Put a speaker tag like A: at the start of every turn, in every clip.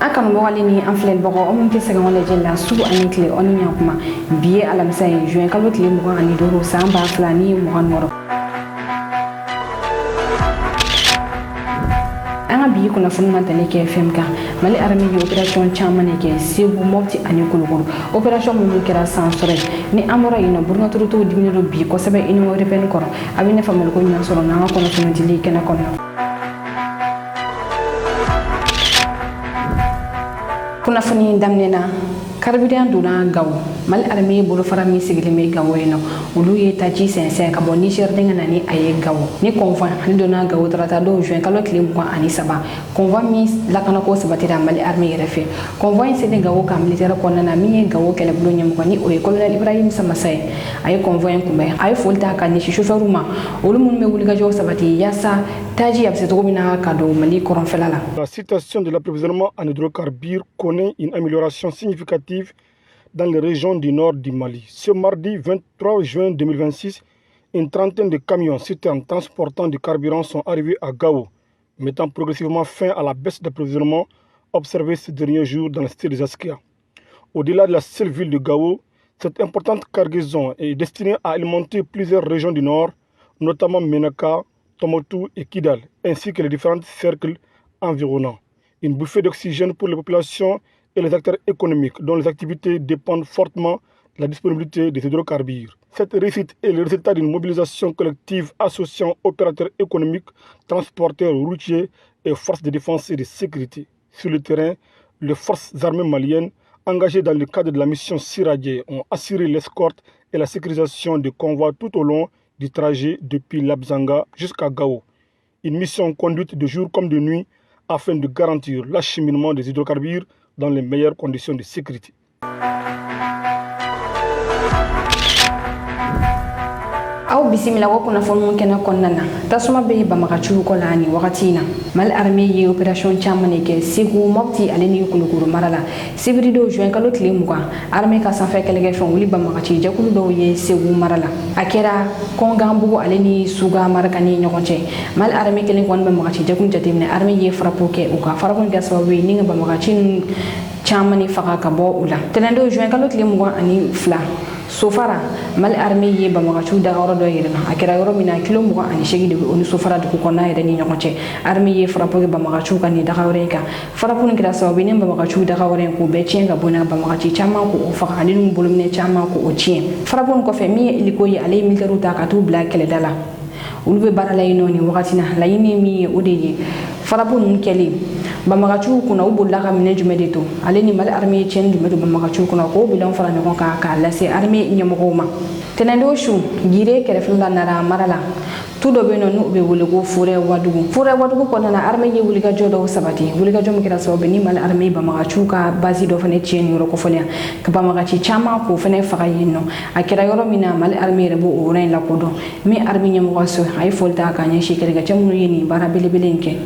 A: akan bogalini an filɛ bɔgɔ o mun tɛ sɛgɛn wala jɛla su ani tile o ni ɲakuma biye alamisa ye juin kalo tile 25 san 2026 anga bi kunnafoni matale kɛ fɛn kan mali armée ye opération caman ne kɛ Segu Mopti ani Kulukoro opération mun kɛra san sɔrɔ ni amora ina burna turuto dimino bi kosɛbɛ ino européenne kɔrɔ a bɛ ne famille ko ɲan sɔrɔ n'an ka kunnafoni dili kɛnɛ kɔnɔ kunnafoni daminɛna Carburant donna Gao mali armée bolo fara min sigilen bɛ Gao yen nɔ olu ye taji sɛnsɛn ka bɔ Niger denkɛ na ni a ye Gao ni convoi ani donna Gao tarata don juin kalo tile 23 convoi min lakanako sabatira mali armée yɛrɛ fɛ convoi in selen Gao ka militaire kɔnɔna na min ye Gao kɛlɛbolo ɲɛmɔgɔ ni o ye colonel Ibrahim Samassa ye a ye convoi in kunbɛn a ye foli ta ka ɲɛsin chauffeur ma olu minnu bɛ wulikajɔw sabati yaasa taji a bɛ se cogo min na ka don mali kɔrɔnfɛla la.
B: La situation de l'approvisionnement en hydrocarbures connaît une amélioration significative dans les régions du nord du Mali. Ce mardi 23 juin 2026, une trentaine de camions citernes transportant du carburant sont arrivés à Gao, mettant progressivement fin à la baisse d'approvisionnement observée ces derniers jours dans le style des Askia. Au-delà de la seule ville de Gao, cette importante cargaison est destinée à alimenter plusieurs régions du nord, notamment Menaka, Tombouctou et Kidal, ainsi que les différents cercles environnants. Une bouffée d'oxygène pour les populations et les acteurs économiques dont les activités dépendent fortement de la disponibilité des hydrocarbures. Cette réussite est le résultat d'une mobilisation collective associant opérateurs économiques, transporteurs routiers et forces de défense et de sécurité. Sur le terrain, les forces armées maliennes engagées dans le cadre de la mission Siradié ont assuré l'escorte et la sécurisation des convois tout au long du trajet depuis Labzanga jusqu'à Gao. Une mission conduite de jour comme de nuit afin de garantir l'acheminement des hydrocarbures dans les meilleures conditions de sécurité.
A: aw bisimila ko kunnafoni kɛnɛ kɔnɔna na tasuma bɛ Bamagaciw kɔ la ni wagati in na mali armée ye opération caman de kɛ Segu Mopti ale ni Kulukoro mara la sibiri don juin kalo tile 20 armée ka sanfɛ kɛlɛkɛfɛn wuli Bamagaci jɛkulu dɔw ye Segu mara la a kɛra Kɔnganbugu ale ni Suga maraka ni ɲɔgɔn cɛ mali armée kelen kɔni Bamagaci jɛkulu jateminɛ armée ye frappe kɛ u ka frappe kɛ sababu ye ni Bamagaci caman ni faga ka bɔ u la tɛnɛn juin kalo tile 22 Sofara mali armée ye Bamagaciw dagayɔrɔ dɔ yɛlɛma a kɛra yɔrɔ min na kilo 28 de bɛ o ni Sofara dugu kɔnɔna yɛrɛ ni ɲɔgɔn cɛ armée ye frappe kɛ Bamagaciw ka nin dagayɔrɔ in kan frappe nin kɛra sababu ye ni Bamagaciw dagayɔrɔ in k'o bɛɛ tiɲɛ ka bɔ na Bamagaci caman k'o faga ale ni bolominɛ caman k'o tiɲɛ frappe nin kɔfɛ min ye iliko ye ale ye militaire ta ka t'u bila kɛlɛda la olu bɛ baara la yen nɔ nin wagati na laɲini min ye o de ye frappe ninnu kɛlen Bamagaciw kunna u bolila ka minɛ jumɛn de to ale ni mali armée ye tiɲɛni jumɛn don Bamagaciw kunna k'o bilan fara ɲɔgɔn kan k'a lase armée ɲɛmɔgɔw ma tɛnɛndon su gire kɛrɛfɛ la nara mara la tu dɔ bɛ yen nɔ n'u bɛ wele ko Forêt Ouagadougou kɔnɔna na armée ye wulikajɔ dɔw sabati wulikajɔ min kɛra sababu ni mali armée Bamagaciw ka base dɔ fana tiɲɛ nin yɔrɔ kɔfɛlen ka Bamagaci caman k'o fana faga yen nɔ a kɛra yɔrɔ min na mali armée yɛrɛ b'o yɔrɔ in lakodɔn min armée ɲɛmɔgɔ so a ye foli ta k'a ɲɛsin kɛlɛkɛcɛ minnu ye nin baara belebele in kɛ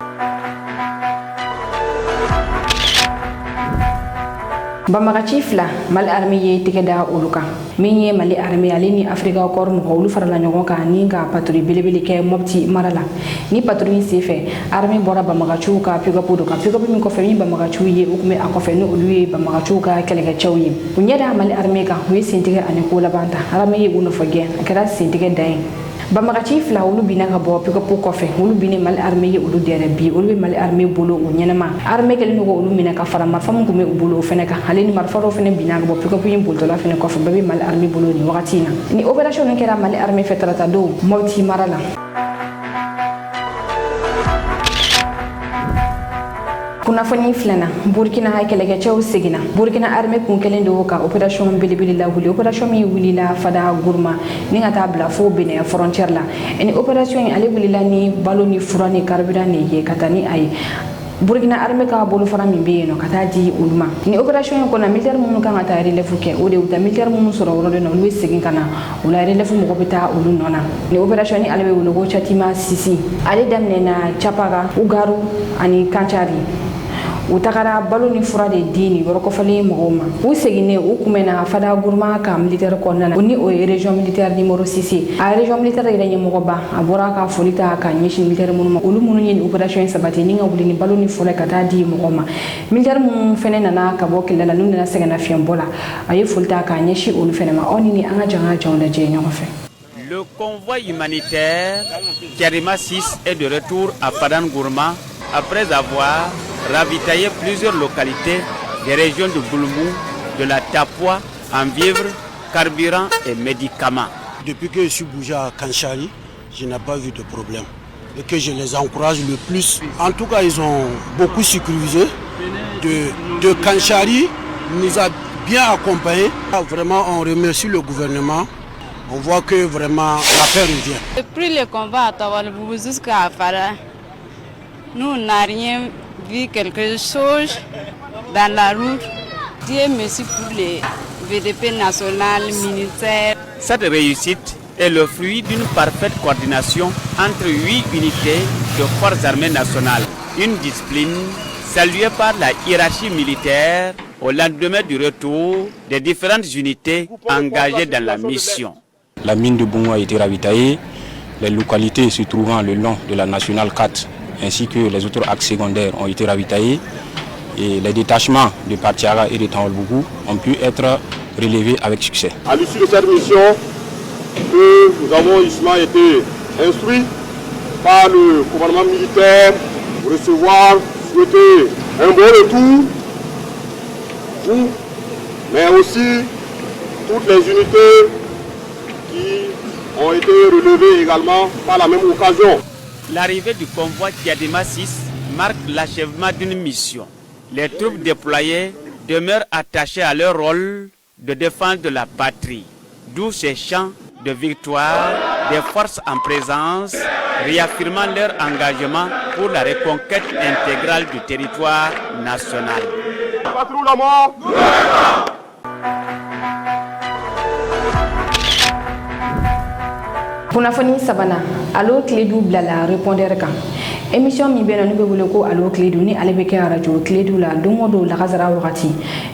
A: Bamagaci fila mali armée ye tɛgɛ da olu kan min ye mali armée ale ni Afrika Corps mɔgɔ olu farala ɲɔgɔn kan ni ka patrouille belebele kɛ Mopti mara la ni patrouille senfɛ armée bɔra Bamagaciw ka pick-up do ka pick-up min kɔfɛ min Bamagaciw ye u tun bɛ a kɔfɛ ni olu ye Bamagaciw ka kɛlɛkɛcɛw ye u ɲɛ da mali armée kan u ye sentigɛ ani ko laban ta armée ye u nɔfɛ gɛn a kɛra sentigɛ dan ye Bamagaci fila olu bina ka bɔ pick-up kɔfɛ olu bine mali armée ye olu dɛrɛ bi olu bɛ mali armée bolo o ɲɛnama armée kɛlen ko olu minɛ ka fara marifa min tun bɛ u bolo o fɛnɛ kan ale ni marifa dɔw fɛnɛ bina ka bɔ pick-up in bolitɔla fɛnɛ kɔfɛ bɛɛ bɛ mali armée bolo nin wagati in na ni opération nin kɛra mali armée fɛ tarata don Mopti mara la kunnafoni filana Burkina kɛlɛkɛcɛw seginna Burkina armée kun kelen do ka opération belebele la wuli opération min wulila fada Gourma ni ka taa bila fo Benin frontière la ni opération in ale wulila ni balo ni fura ni carburant ni ye ka taa ni ayi Burkina armée ka bolo fara min bɛ yen nɔ ka taa di olu ma ni opération in kɔnɔ militaire minnu kan ka taa relève kɛ o de u ta militaire minnu sɔrɔ yɔrɔ de na olu bɛ segin ka na o la relève mɔgɔ bɛ taa olu nɔ na ni opération ni ale bɛ wele ko Chatima Sisi ale daminɛna Chapaga Ugaru ani Kanchari u tagara balo ni fura de dini yɔrɔ kɔfɛlen mɔgɔw ma u seginnen u kumɛnna fada guruma ka militaire kɔnɔna na o ni o ye région militaire numéro 6 a région militaire yɛrɛ ɲɛmɔgɔba a bɔra ka foli ta ka ɲɛsin militaire minnu ma olu minnu ye ni opération in sabati ni ka wuli ni balo ni fura ka taa di mɔgɔw ma militaire minnu fɛnɛ nana ka bɔ kɛlɛ la n'u nana sɛgɛnna fiɲɛbɔ la a ye foli ta ka ɲɛsin olu fɛnɛ ma aw ni an ka janga jɔnw lajɛ ɲɔgɔn fɛ.
C: Le convoi humanitaire Kiadema 6 est de retour à Padang Gourma après avoir ravitaillé plusieurs localités des régions de Boulmou, de la Tapua en vivres, carburant et médicaments.
D: Depuis que je suis bougé à Kanchari, je n'ai pas vu de problème et que je les encourage le plus. En tout cas, ils ont beaucoup sécurisé. De Kanchari, nous a bien accompagnés. Vraiment, on remercie le gouvernement. On voit que vraiment la paix revient.
E: Depuis le combat à Tawalboubou jusqu'à Afara, nous n'avons rien vu quelque chose dans la route. Dieu merci pour les VDP national, militaires.
C: Cette réussite est le fruit d'une parfaite coordination entre 8 unités de forces armées nationales. Une discipline saluée par la hiérarchie militaire au lendemain du retour des différentes unités engagées dans la mission.
F: La mine de Boumou a été ravitaillée, les localités se trouvant le long de la nationale 4 ainsi que les autres axes secondaires ont été ravitaillés et les détachements de Partiara et de Tawalboubou ont pu être relevés avec succès.
G: À l'issue de cette mission, nous avons ici été instruits par le commandement militaire pour recevoir, souhaiter un bon retour, vous, mais aussi toutes les unités qui ont été relevés également par la même occasion.
C: L'arrivée du convoi Kiadema 6 marque l'achèvement d'une mission. Les troupes déployées demeurent attachées à leur rôle de défense de la patrie, d'où ces chants de victoire des forces en présence, réaffirmant leur engagement pour la reconquête intégrale du territoire national.
G: Patrouille la mort.
A: Kunnafoni sabana alo Kiledu bilala répondeur kan émission min bena nube wele ko alo Kiledu ni ale be kɛ radio Kiledu la dongo do lakazara wakati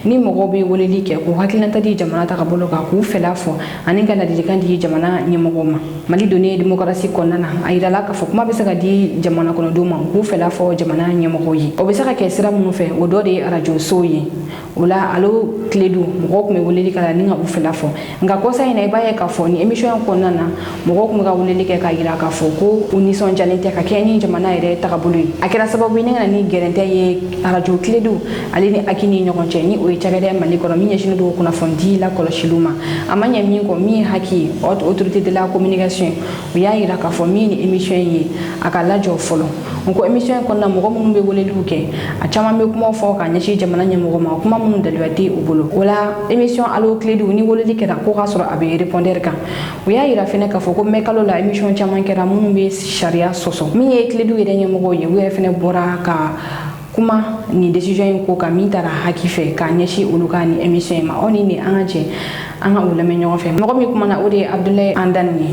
A: ni mɔgɔ be weleli kɛ ko hakilanta di jamana ta ka bolo ka k'u fɛla fɔ ani ka ladilikan di jamana ɲɛmɔgɔw ma Mali donne démocratie kɔnɔna na a yirala k'a fɔ kuma be se ka di jamana kɔnɔdenw ma k'u fɛla fɔ jamana ɲɛmɔgɔw ye o be se ka kɛ sira minnu fɛ o dɔ de ye radio so ye o la alo Kiledu mɔgɔw kun be weleli kɛ la ni ka u fɛla fɔ nka kɔsa in na i b'a ye k'a fɔ ni émission kɔnɔna na mɔgɔw kun be ka weleli kɛ k'a yira k'a fɔ ko u nisɔndiyalen tɛ ka kɛ ni jamana yɛrɛ tagabolo ye a kɛra sababu ye ni ka na ni gɛrɛntɛ ye radio Kiledu ale ni Aki ni ɲɔgɔn cɛ ni o ye cakɛda Mali kɔnɔ min ɲɛsinnen do kunnafoni la kɔlɔsiliw ma a ma ɲɛ min kɔ min ye Haki autorité de la communication u y'a yira k'a fɔ min ni émission ye a ka lajɔ fɔlɔ n ko émission kɔnɔna mɔgɔ minnu be weleliw kɛ a caman be kuma fɔ ka ɲɛsin jamana ɲɛmɔgɔ ma kuma minnu daliluya tɛ u bolo o la émission alo Kiledu ni weleli kɛra ko k'a sɔrɔ a be répondeur kan u y'a yira fɛnɛ k'a fɔ ko mɛ kalo la émission caman kɛra minnu be sariya sɔsɔ min ye Kiledu yɛrɛ ɲɛmɔgɔw ye u yɛrɛ fɛnɛ bɔra ka kuma ni décision in ko ka min tara Haki fɛ k'a ɲɛsin olu ka ni émission ma aw ni an ka jɛ an ka o lamɛn ɲɔgɔn fɛ mɔgɔ min kumana o de ye Abdoulaye Andane ye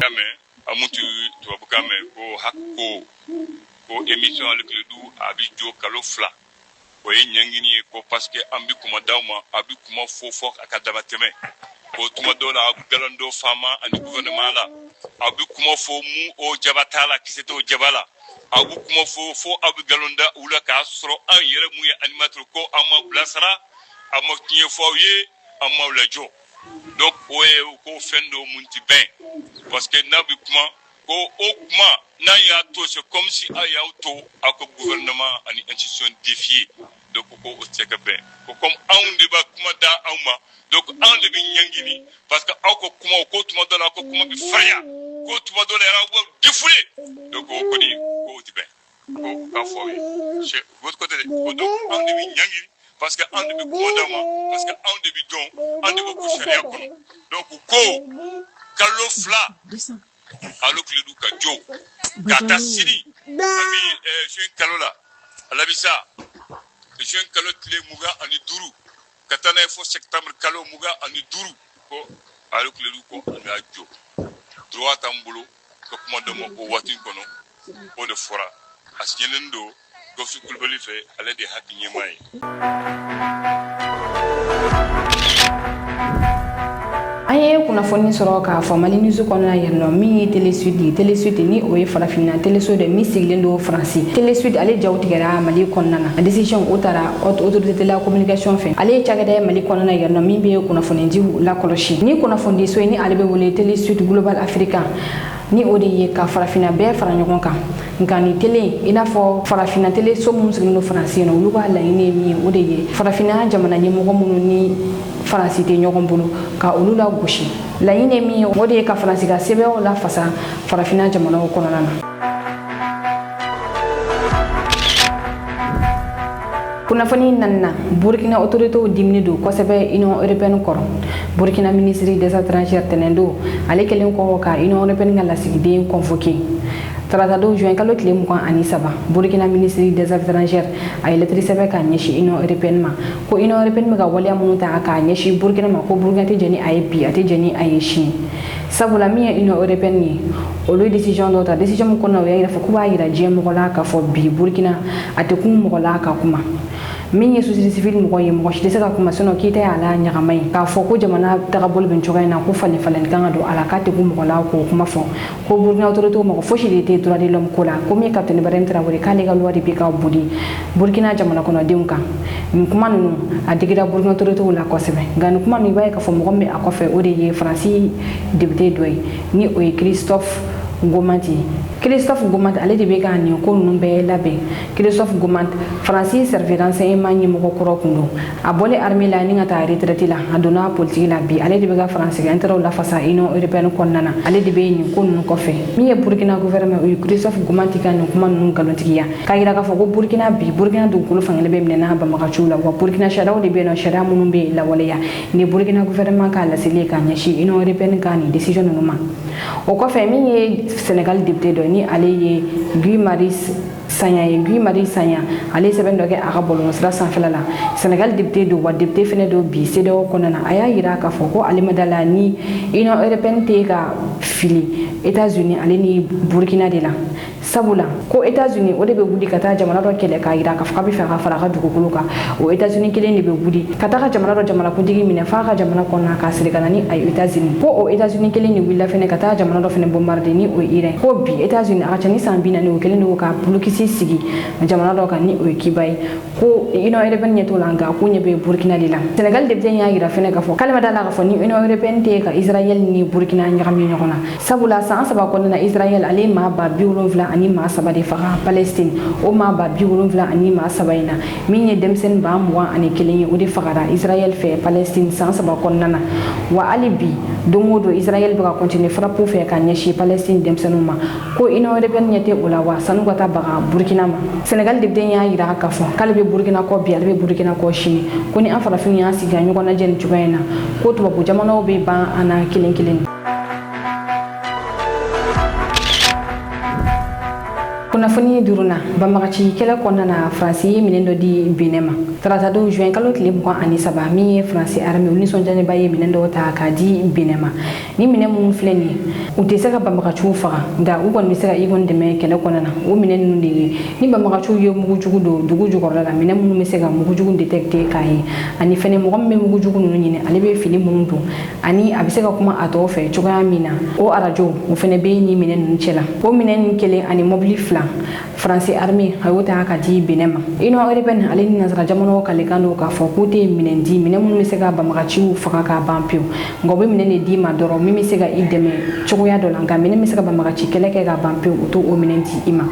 H: amutu tubabukan mɛn ko Haki ko émission alo Kiledu a bi jo kalo 2 o ye ɲɛɲini ye ko parce que an bi kuma d'aw ma a bi kuma fɔ a ka damatɛmɛ ko tuma dɔw la a bi galon dɔ faama ani gouvernement la a bi kuma fɔ mu o jaba t'a la kisɛ t'o jaba la a bi kuma fɔ a bi galon da u la k'a sɔrɔ an yɛrɛ mun ye animateur ko an ma bilasira a ma tiɲɛ fɔ aw ye an m'aw lajɔ donc o ye ko fɛn dɔ mun ti bɛn parce que n'a bi kuma ko o kuma n'a y'a to c'est comme si a y'aw to a ko gouvernement ani institution défier donc ko o tɛ ka bɛn ko comme anw de b'a kuma da aw ma donc anw de bi ɲɛngini parce que aw ko kuma ko tuma dɔ la ko kuma bi fariya ko tuma dɔ la yɛrɛ aw défouler donc o kɔni ko o ti bɛn ko k'a fɔ aw ye c'est votre côté de ko donc anw de bi ɲɛngini parce que anw de bi kuma da ma parce que anw de bi dɔn anw de bɛ ko sariya kɔnɔ donc ko kalo 2 alo Kiledu ka jo ka taa sini ami jeune kalo la alabisa jeune kalo tile 25 ka taa n'a ye fo septembre kalo 25 ko alo Kiledu ko an ka jo droit t'an bolo ka kuma dɔ ma ko waati kɔnɔ o de fɔra a siɲɛlen do Gawusu Kulibali fɛ ale de hakili ɲɛmaa ye.
A: An ye kunnafoni sɔrɔ k'a fɔ Mali News kɔnɔna yan nɔ min ye Télé Sud ye. Télé Sud ni o ye farafinna Télé Sud de min sigilen don Faransi. Télé Sud ale jaw tigɛra Mali kɔnɔna na. A décision o taara autorité de la communication fɛ. Ale ye cakɛda ye Mali kɔnɔna yan nɔ min bɛ kunnafonidiw lakɔlɔsi. Ni kunnafoni so ye ni ale bɛ wele Télé Sud Global Africa ni o de ye ka farafinna bɛɛ fara ɲɔgɔn kan. Nka ni télé i n'a fɔ farafinna télé so minnu sigilen don Faransi yen nɔ olu ka laɲini ye min ye o de ye farafinna jamana ɲɛmɔgɔ minnu ni Faransi tɛ ɲɔgɔn bolo ka olu la gosi. Laɲini ye min ye o de ye ka Faransi ka sɛbɛnw lafasa farafinna jamanaw kɔnɔna na. Kunnafoni nanna Burkina autoritéw dimini do kosɛbɛ Union européenne kɔrɔ. Burkina ministre des affaires étrangères tɛnɛndo ale kɛlen kɔ ka Union européenne ka lasigiden convoqué. Tratado juin kalo tile 23 Burkina ministre des affaires étrangères a ye lettre sɛbɛn ka ɲɛsin Union européenne ma ko Union européenne bɛ ka waleya minnu ta ka ɲɛsin Burkina ma ko Burkina tɛ jɛni a ye bi a tɛ jɛni a ye sini. Sabula min ye Union européenne ye olu décision dɔ ta décision min kɔnɔna o y'a yira fɔ k'u b'a yira diɲɛ mɔgɔ la k'a fɔ bi Burkina a tɛ kun mɔgɔ la ka kuma. Min ye société civile mɔgɔ ye mɔgɔ si tɛ se ka kuma sinon k'i tɛ a la ɲagama ye k'a fɔ ko jamana tagabolo bɛ cogoya in na ko falen kan ka don a la k'a tɛ kun mɔgɔ la k'o kuma fɔ ko Burkina autoritéw mɔgɔ fosi de tɛ droit de l'homme ko la ko min ye capitaine Ibrahim Traoré k'ale ka loi de bi ka boli Burkina jamana kɔnɔdenw kan. Nin kuma ninnu a digira Burkina autoritéw la kosɛbɛ nka nin kuma ninnu i b'a ye k'a fɔ mɔgɔ min bɛ a kɔfɛ o de ye Faransi député dɔ ye ni o ye Christophe Gomanti. Christophe Gomanti ale de bɛ ka nin ko ninnu bɛɛ labɛn. Christophe Gomanti Faransi service renseignement ɲɛmɔgɔ kɔrɔ kun don a bɔlen armée la ni ka taa retraite la a donna politique la bi ale de bɛ ka Faransi intérêt lafasa Union européenne kɔnɔna na ale de bɛ nin ko ninnu kɔfɛ. Min ye Burkina gouvernement o ye Christophe Gomanti ka nin kuma ninnu nkalontigiya k'a yira k'a fɔ ko Burkina bi Burkina dugukolo fankelen bɛ minɛ n'a banbagaciw la wa Burkina sariyaw de bɛ yen nɔ sariya minnu bɛ lawaleya ni Burkina gouvernement ka laseli ye ka ɲɛsin Union européenne ka nin décision ninnu ma. O kɔfɛ min ye Sénégal député dɔ ni ale ye Guy Marius Sagna ye Guy Marius Sagna ale sɛbɛn dɔ kɛ a ka bɔlɔlɔsira sanfɛla la Sénégal député do wa député fɛnɛ do bi CEDEAO kɔnɔna na a y'a yira k'a fɔ ko ale ma da la ni Union européenne tɛ ka fili États-Unis ale ni Burkina de la sabula ko États-Unis o de bɛ wuli ka taa jamana dɔ kɛlɛ k'a yira k'a fɔ k'a bɛ fɛ ka fara a ka dugukolo kan o États-Unis kelen de bɛ wuli ka taa ka jamana dɔ jamanakuntigi minɛ f'a ka jamana kɔnɔna k'a siri ka na ni a ye États-Unis ko o États-Unis kelen de wulila fɛnɛ ka taa jamana dɔ fɛnɛ bombarder ni o ye Iran ko bi États-Unis a ka ca ni san 40 o kelen de ka bulukisi sigi jamana dɔ kan ni o ye Kiba ye ko Union européenne ɲɛ t'o la nka ko ɲɛ bɛ Burkina de la Sénégal député y'a yira fɛnɛ k'a fɔ k'ale ma da la k'a fɔ ni Union européenne tɛ ka Israël ni Burkina ɲagami ɲɔgɔn na sabula san 3 kɔnɔna na Israël ale maa ba 70 ani maa 3 de faga Palestine o maa ba 70 ani maa 3 in na min ye denmisɛnnin ba 21 ye o de fagara Israël fɛ Palestine san 3 kɔnɔna na wa hali bi don o don Israël bɛ ka continuer frappe fɛ ka ɲɛsin Palestine denmisɛnninw ma ko Union européenne ɲɛ tɛ o la wa sanu ka taa baga Burkina ma Sénégal député y'a yira k'a fɔ k'ale bɛ Burkina kɔ bi ale bɛ Burkina kɔ sini ko ni an farafinw y'an sigi ka ɲɔgɔn lajɛ nin cogoya in na ko tubabu jamanaw bɛ ban an na kelen kelen. Kunnafoni duruna banbagaci kɛlɛ kɔnɔna na Faransi ye minɛn dɔ di Benin ma Tratado juin kalo tile 23 min ye Faransi armée u nisɔndiyaba ye minɛn dɔw ta k'a di Benin ma ni minɛn minnu filɛ nin ye u tɛ se ka banbagaciw faga nka u kɔni bɛ se ka i kɔni dɛmɛ kɛlɛ kɔnɔna na o minɛn ninnu de ye ni banbagaciw ye mugujugu don dugu jukɔrɔla la minɛn minnu bɛ se ka mugujugu détecter k'a ye ani fɛnɛ mɔgɔ min bɛ mugujugu ninnu ɲini ale bɛ fini minnu don ani a bɛ se ka kuma a tɔw fɛ cogoya min na o arajo o fɛnɛ bɛ ni minɛn ninnu cɛla o minɛn kelen ani mobili 2 Faransi armée a y'o ta ka di Benin ma Union européenne ale ni nazara jamanaw ka lekan don k'a fɔ k'u tɛ minɛn di minɛn minnu bɛ se ka banbagaciw faga k'a ban pewu nka u bɛ minɛn de d'i ma dɔrɔn min bɛ se ka i dɛmɛ cogoya dɔ la nka minɛn bɛ se ka banbagaci kɛlɛ kɛ k'a ban pewu u t'o minɛn di i ma.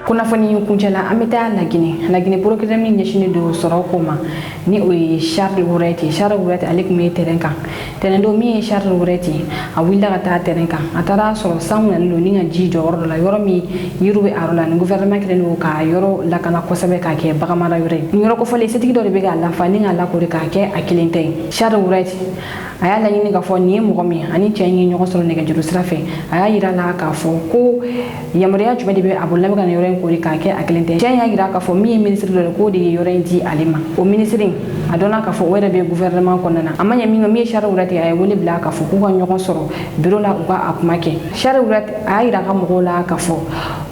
A: Kunnafoni kuncɛla an bɛ taa Laginɛ programme min ɲɛsinnen don sɔrɔ ko ma ni o ye Charles Wurɛti ale tun bɛ terrain kan tɛnɛndon min ye Charles Wurɛti a wulila ka taa terrain kan a taara sɔrɔ san nalen don ni ka ji jɔ yɔrɔ dɔ la yɔrɔ min yiriw bɛ a yɔrɔ la ni gouvernement kɛlen don ka yɔrɔ lakana kosɛbɛ k'a kɛ baganmara yɔrɔ ye nin yɔrɔ kofɔlen setigi dɔ de bɛ k'a lafa ni k'a lakori k'a kɛ a kelen tɛ Charles Wurɛti a y'a laɲini k'a fɔ nin ye mɔgɔ min ani cɛ in ye ɲɔgɔn sɔrɔ nɛgɛjuru sira fɛ a y'a yira la k'a fɔ ko yamaruya jumɛn de bɛ a bolo la bɛ ka nin yɔrɔ in in kori k'a kɛ a kelen tɛ cɛ y'a yira k'a fɔ min ye ministre dɔ ye k'o de ye yɔrɔ in di ale ma o ministre a dɔnna k'a fɔ o yɛrɛ bɛ gouvernement kɔnɔna na a ma ɲɛ min kɔ min ye Charte Wurati a ye wele bila k'a fɔ k'u ka ɲɔgɔn sɔrɔ bureau la u ka a kuma kɛ Charte Wurati a y'a yira ka mɔgɔw la k'a fɔ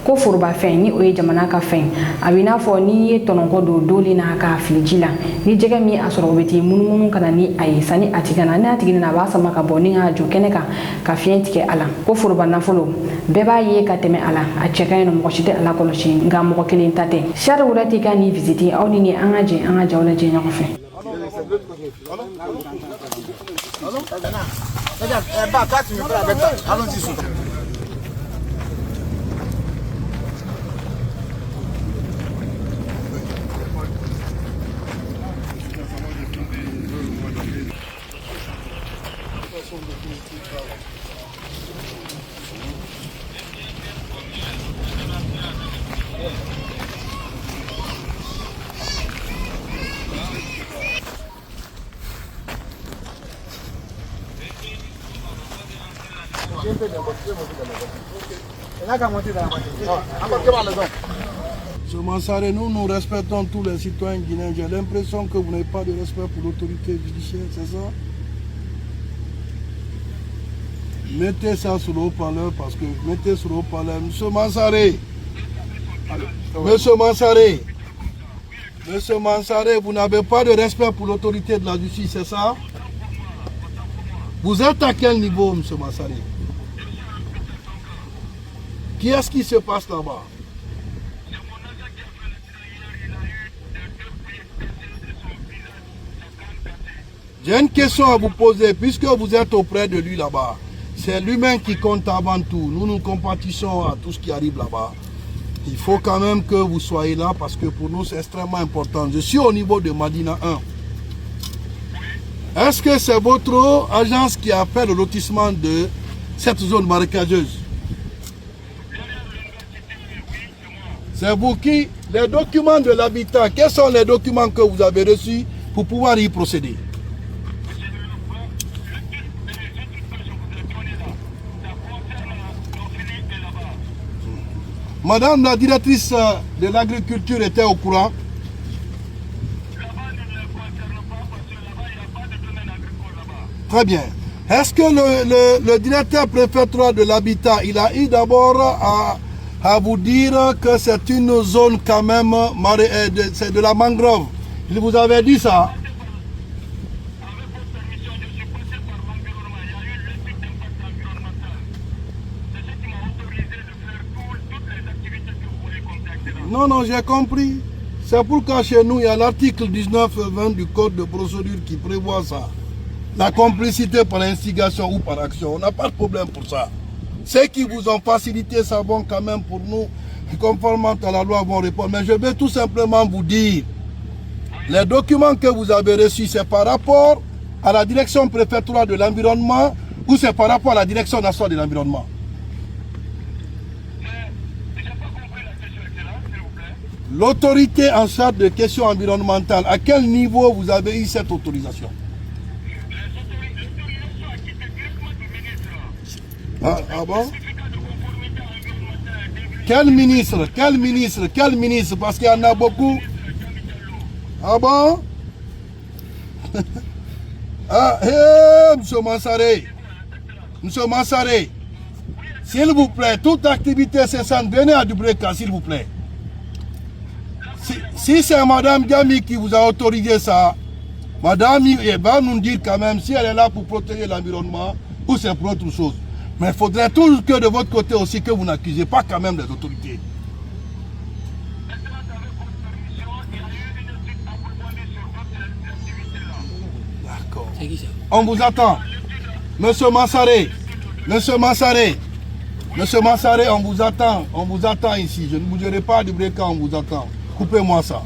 A: ko forobafɛn ni o ye jamana ka fɛn a bɛ i n'a fɔ n'i ye tɔnɔkɔ don doli n'a k'a fili ji la ni jɛgɛ min a sɔrɔ o bɛ t'i munumunu ka na ni a ye sani a tigi na n'a tigi nana a b'a sama ka bɔ ni k'a jɔ kɛnɛ kan ka fiɲɛ tigɛ a la ko foroba nafolo bɛɛ b'a ye ka tɛmɛ a la a cɛ ka ɲi nɔ mɔgɔ si tɛ a la kɔlɔsi nka mɔgɔ kelen ta tɛ Charte Wurati ka ni visite aw ni an ka jɛ an ka jaw lajɛ ɲɔgɔn fɛ.
I: Monsieur Mansaré, nous respectons tous les citoyens guinéens. J'ai l'impression que vous n'avez pas de respect pour l'autorité judiciaire, c'est ça? Mettez ça sur le haut-parleur parce que mettez sur le haut-parleur. Monsieur Mansaré, Monsieur Mansaré, vous n'avez pas de respect pour l'autorité de la justice, c'est ça? Vous êtes à quel niveau, Monsieur Mansaré? Qu'est-ce qui se passe là-bas? J'ai une question à vous poser, puisque vous êtes auprès de lui là-bas. C'est l'humain qui compte avant tout. Nous nous compatissons à tout ce qui arrive là-bas. Il faut quand même que vous soyez là parce que pour nous c'est extrêmement important. Je suis au niveau de Madina 1. Est-ce que c'est votre agence qui a fait le lotissement de cette zone marécageuse? C'est vous qui? Les documents de l'habitat, quels sont les documents que vous avez reçus pour pouvoir y procéder? Madame la directrice de l'agriculture était au courant? Très bien. Est-ce que le directeur préfectoral de l'habitat, il a eu d'abord à vous dire que c'est une zone quand même, c'est de la mangrove? Il vous avait dit ça? Non, non, j'ai compris. C'est pourquoi chez nous, il y a l'article 19-20 du Code de procédure qui prévoit ça. La complicité par instigation ou par action. On n'a pas de problème pour ça. Ceux qui vous ont facilité ça vont quand même pour nous, conformément à la loi, vont répondre. Mais je vais tout simplement vous dire, les documents que vous avez reçus, c'est par rapport à la direction préfectorale de l'environnement ou c'est par rapport à la direction nationale de l'environnement? L'autorité en charge de questions environnementales, à quel niveau vous avez eu cette autorisation? Ah bon? Quel ministre? Quel ministre? Quel ministre? Parce qu'il y en a beaucoup. Ah bon? Ah, hé, Monsieur Mansaré. Monsieur Mansaré, s'il vous plaît, toute activité cessante, venez à Dubreka, s'il vous plaît. Si c'est Madame Gami qui vous a autorisé ça, Madame va nous dire quand même si elle est là pour protéger l'environnement ou c'est pour autre chose. Mais il faudrait toujours que de votre côté aussi que vous n'accusez pas quand même les autorités. D'accord. On vous attend. Monsieur Mansaré, Monsieur Mansaré, Monsieur Mansaré, on vous attend ici. Je ne bougerai pas du Dubreka, on vous attend. Coupez-moi ça.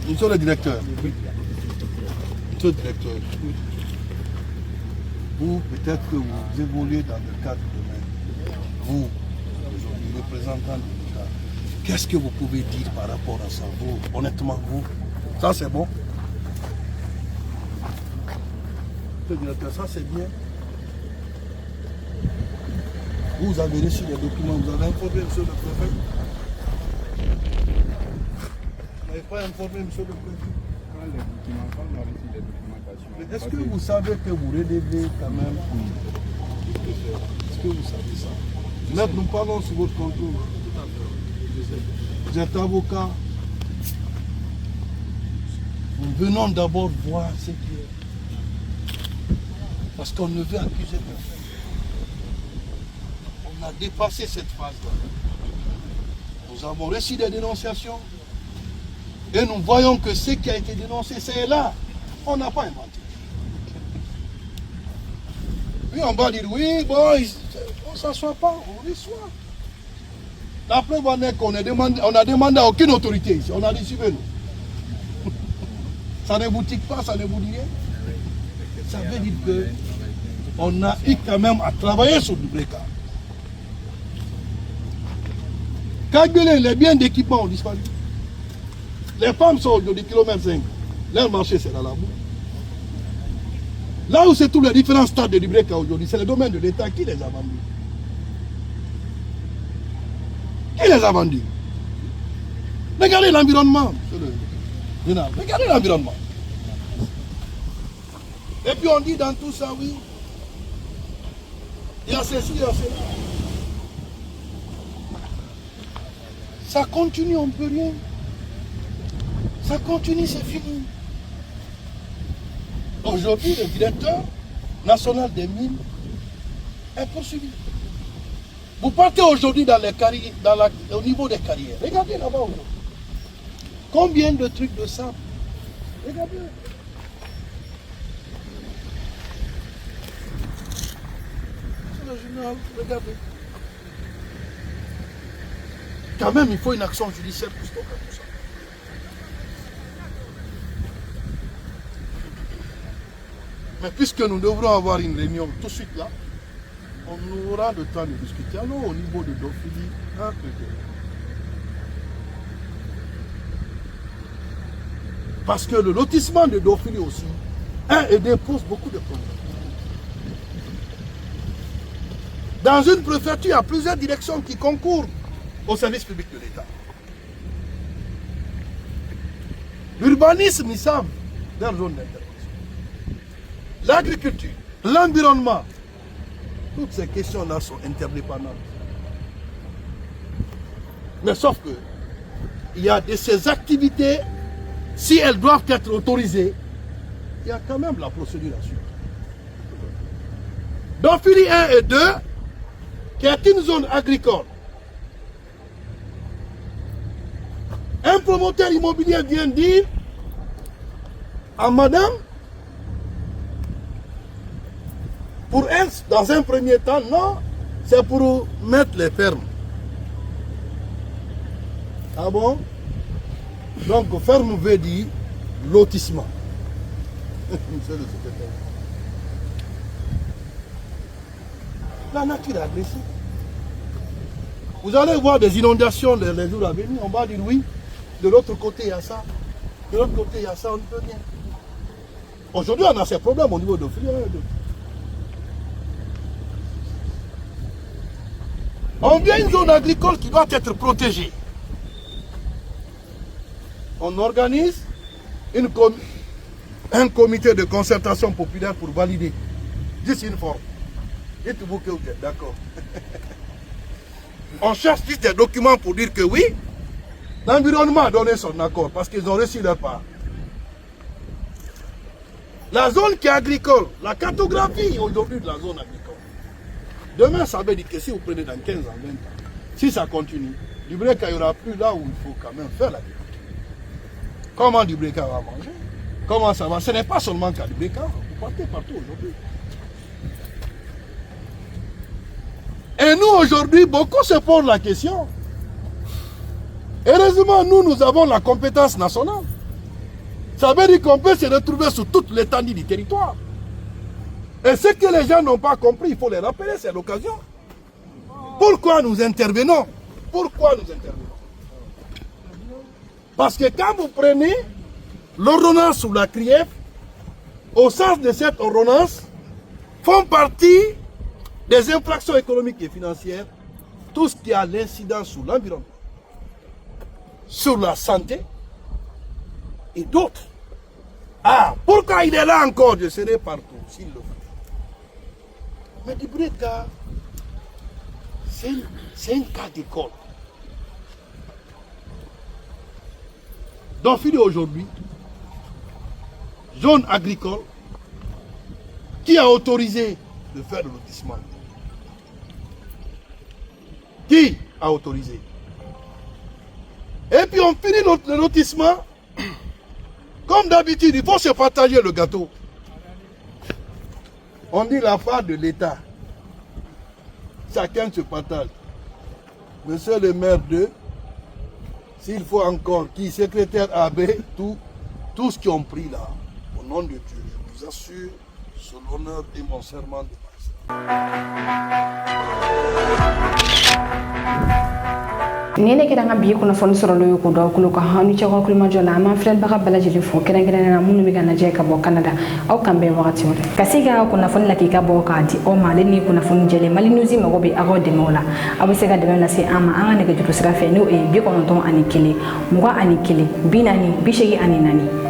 I: Monsieur le directeur. Monsieur le directeur. Vous, peut-être que vous évoluez dans le cadre de même. Vous, aujourd'hui, représentant de l'État, qu'est-ce que vous pouvez dire par rapport à ça? Vous, honnêtement, vous, ça c'est bon? Monsieur le directeur, ça c'est bien. Vous avez reçu les documents, vous avez informé monsieur le préfet? Vous n'avez pas informé, monsieur le président? Mais est-ce que vous savez que vous redevez quand même? Est-ce que vous savez ça? Maître, nous parlons sur votre contrôle. Vous êtes avocat. Nous venons d'abord voir ce qui est. Parce qu'on ne veut accuser personne. On a dépassé cette phase-là. Nous avons reçu des dénonciations. Et nous voyons que ce qui a été dénoncé, c'est là. On n'a pas inventé. Oui, on va dire, oui, bon, on ne s'assoit pas, on reçoit. La preuve en est qu'on a demandé à aucune autorité ici. On a dit, suivez-nous. Ça ne vous tique pas, ça ne vous dit rien. Ça veut dire qu'on a eu quand même à travailler sur le Dubreka. Calculez, les biens d'équipement ont disparu. Les femmes sont aujourd'hui kilomètre 5. Leur marché, c'est dans la boue. Là où se trouvent les différents stades de Dubreka aujourd'hui, c'est le domaine de l'État. Qui les a vendus? Qui les a vendus? Regardez l'environnement. Regardez l'environnement. Et puis on dit dans tout ça, oui, il y a ceci, il y a cela. Ça continue, on ne peut rien. Ça continue, c'est fini. Aujourd'hui, le directeur national des mines est poursuivi. Vous partez aujourd'hui dans les carrières, au niveau des carrières. Regardez là-bas aujourd'hui. Combien de trucs de sable? Regardez. C'est le journal, regardez. Quand même, il faut une action judiciaire pour stopper tout ça. Mais puisque nous devrons avoir une réunion tout de suite là, on aura le temps de discuter. Alors au niveau de Dofili, parce que le lotissement de Dofili aussi, pose beaucoup de problèmes. Dans une préfecture, il y a plusieurs directions qui concourent au service public de l'État. L'urbanisme, ils savent leur zone d'intervention. L'agriculture, l'environnement, toutes ces questions-là sont interdépendantes. Mais sauf que, il y a de ces activités, si elles doivent être autorisées, il y a quand même la procédure à suivre. Dans Fili 1 et 2, qui est une zone agricole, un promoteur immobilier vient dire à madame, pour elle, dans un premier temps, non, c'est pour mettre les fermes. Ah bon? Donc, ferme veut dire lotissement. Monsieur le secrétaire. La nature est agressive. Vous allez voir des inondations les jours à venir, on va dire oui. De l'autre côté, il y a ça. De l'autre côté, il y a ça, on ne peut rien. Aujourd'hui, on a ces problèmes au niveau de Fili 1 et 2. On vient une zone agricole qui doit être protégée. On organise un comité de concertation populaire pour valider. Juste une forme. Dites-vous que vous êtes d'accord. On cherche juste des documents pour dire que oui, l'environnement a donné son accord parce qu'ils ont reçu leur part. La zone qui est agricole, la cartographie aujourd'hui de la zone agricole. Demain, ça veut dire que si vous prenez dans 15 ans, 20 ans, si ça continue, Dubreka, il n'y aura plus là où il faut quand même faire l'agriculture. Comment Dubreka va manger? Comment ça va? Ce n'est pas seulement qu'à Dubreka, vous partez partout aujourd'hui. Et nous, aujourd'hui, beaucoup se posent la question. Heureusement, nous avons la compétence nationale. Ça veut dire qu'on peut se retrouver sur toute l'étendue du territoire. Et ce que les gens n'ont pas compris, il faut les rappeler, c'est l'occasion. Pourquoi nous intervenons? Pourquoi nous intervenons? Parce que quand vous prenez l'ordonnance sur la CRIEF, au sens de cette ordonnance, font partie des infractions économiques et financières, tout ce qui a l'incidence sur l'environnement. sur la santé et d'autres. Ah, pourquoi il est là encore? Je serai partout, s'il le faut. Mais Dibreka, c'est un cas d'école. Donc, il est aujourd'hui, zone agricole, qui a autorisé de faire le lotissement? Qui a autorisé? Et puis on finit le lotissement. Comme d'habitude, il faut se partager le gâteau. On dit la part de l'État. Chacun se partage. Monsieur le maire 2, s'il faut encore, qui secrétaire AB, tous qui ont pris là, au nom de Dieu, je vous assure, sur l'honneur et mon serment de
A: nene kira nga bi kuna fon soro lo ko do ko hanu ci ko ma jola ma frel ba bala jeli fo kene kene na munu mi gana je ka bo Canada au kambe wakati wala kasiga kuna fon la ki ka bo ka di o ma le ni kuna fon jeli mali nuzi ma go be ago de mola abu se ga de na se ama anga ne ga jutu sira fe no e bi ko non ton ani kele muga ani kele binani bi shegi ani nani